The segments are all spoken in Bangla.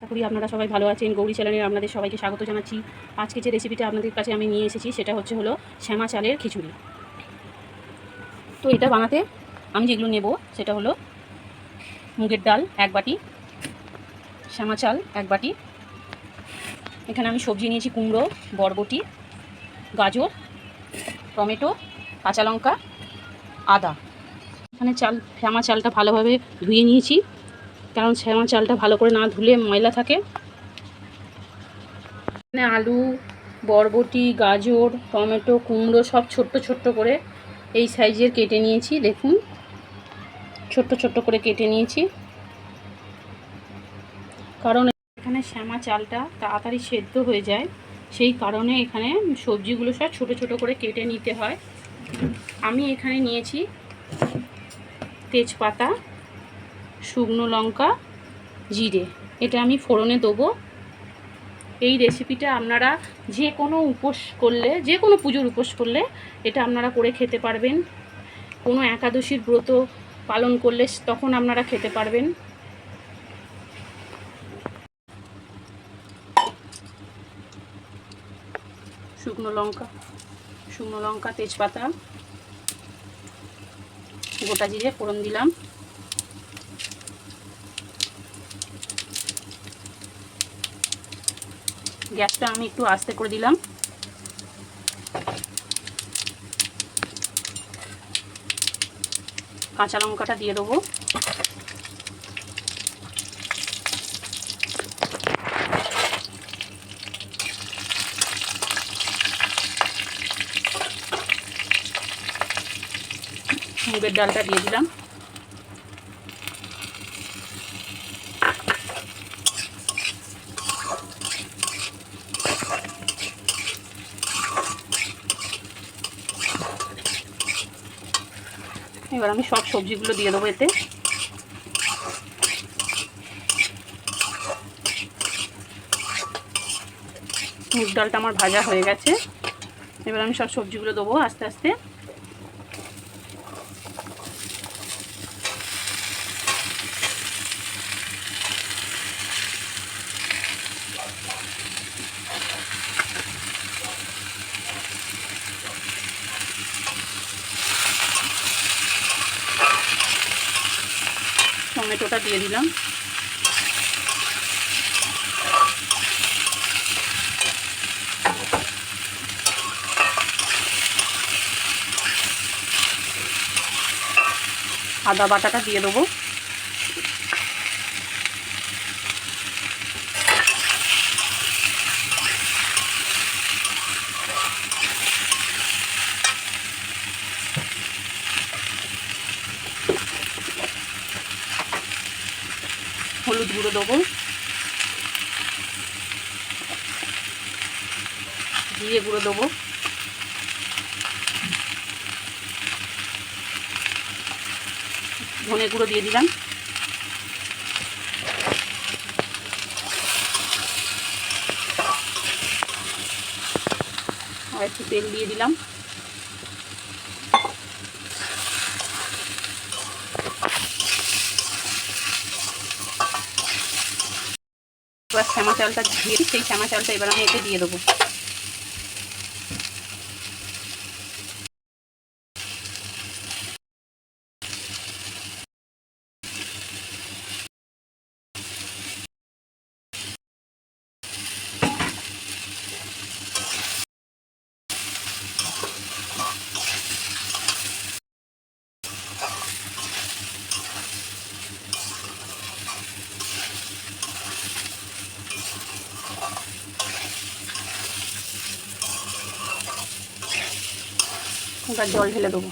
আশা করি আপনারা সবাই ভালো আছেন। গৌরী চ্যানেলে আপনাদের সবাইকে স্বাগত জানাচ্ছি। আজকে যে রেসিপিটা আপনাদের কাছে আমি নিয়ে এসেছি সেটা হলো শ্যামা চালের খিচুড়ি। তো এটা বানাতে আমি যেগুলো নেব সেটা হলো মুগের ডাল 1 বাটি, শ্যামা চাল 1 বাটি, এখানে আমি সবজি নিয়েছি কুমড়ো, বরবটি, গাজর, টমেটো, কাঁচা লঙ্কা, আদা। এখানে শ্যামা চালটা ভালোভাবে ধুয়ে নিয়েছি, কারণ শ্যামা চালটা ভালো করে না ধুলে ময়লা থাকে। এখানে আলু, বরবটি, গাজর, টমেটো, কুমড়ো সব ছোট্ট ছোট্ট করে এই সাইজের কেটে নিয়েছি। দেখুন, ছোট্ট ছোট্ট করে কেটে নিয়েছি, কারণ এখানে শ্যামা চালটা তাড়াতাড়ি সেদ্ধ হয়ে যায়, সেই কারণে এখানে সবজিগুলো সব ছোট ছোট করে কেটে নিতে হয়। আমি এখানে নিয়েছি তেজপাতা, শুকনো লঙ্কা, জিরে। এটা আমি ফোড়নে দেবো। এই রেসিপিটা আপনারা যে কোনো উপোস করলে, যে কোনো পুজোর উপোস করলে এটা আপনারা করে খেতে পারবেন। কোনো একাদশীর ব্রত পালন করলে তখন আপনারা খেতে পারবেন। শুকনো লঙ্কা, তেজপাতা, গোটা জিরে ফোড়ন দিলাম। গ্যাসটা আমি একটু আস্তে করে দিলাম। কাঁচা লঙ্কাটা দিয়ে দেবো। মুগের ডালটা দিয়ে দিলাম। এবার আমি সব সবজিগুলো দিয়ে দেবো এতে। মুগ ডালটা আমার ভাজা হয়ে গেছে। এবার আমি সব সবজিগুলো দেবো আস্তে আস্তে। টমেটোটা দিয়ে দিলাম। আদা বাটাটা দিয়ে দেবো। হলুদ গুঁড়ো দেবো, জিরে গুঁড়ো দেবো, ধনে গুঁড়ো দিয়ে দিলাম। আর একটু তেল দিয়ে দিলাম। এবার শ্যামা চালটা দিয়ে, সেই শ্যামা চালটা এবার আমি এতে দিয়ে দেবো। এবার জল ঢেলে দেবো।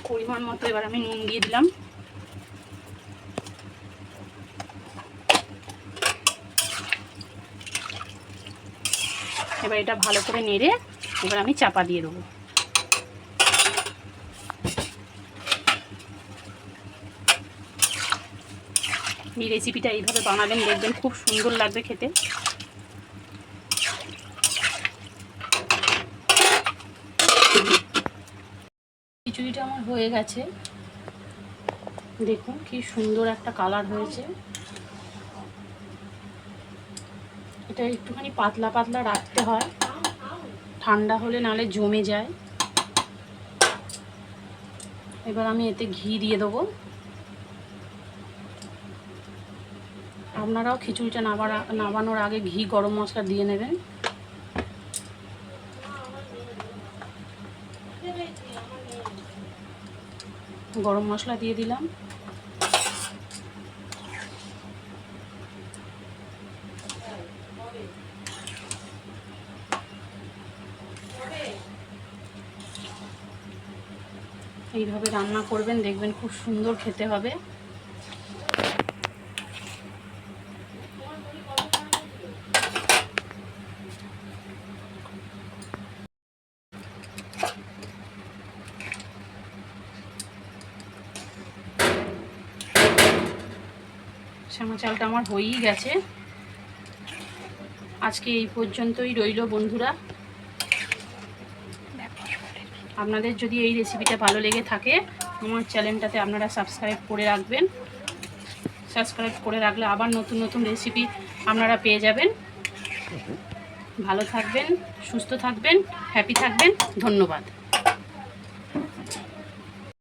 পরিমাণ মতো এবার আমি নুন দিয়ে দিলাম। এবার এটা ভালো করে নেড়ে এবার আমি চাপা দিয়ে দেবো। এই রেসিপিটা এইভাবে বানাবেন, দেখবেন খুব সুন্দর লাগবে খেতে। খিচুড়িটা আমার হয়ে গেছে, দেখুন কি সুন্দর একটা কালার হয়েছে। এটা একটুখানি পাতলা পাতলা রাখতে হয়, ঠান্ডা হলে নালে জমে যায়। এবার আমি এতে ঘি দিয়ে দেবো। আপনারাও খিচুড়িটা নামানোর আগে ঘি গরম মশলা দিয়ে নেবেন। গরম মশলা দিয়ে দিলাম। এইভাবে রান্না করবেন, দেখবেন খুব সুন্দর খেতে হবে। শ্যামা চালটা আমার হয়েই গেছে। আজকে এই পর্যন্তই রইল বন্ধুরা। আপনাদের যদি এই রেসিপিটা ভালো লেগে থাকে, আমার চ্যানেলটাতে আপনারা সাবস্ক্রাইব করে রাখবেন। সাবস্ক্রাইব করে রাখলে আবার নতুন নতুন রেসিপি আপনারা পেয়ে যাবেন। ভালো থাকবেন, সুস্থ থাকবেন, হ্যাপি থাকবেন। ধন্যবাদ।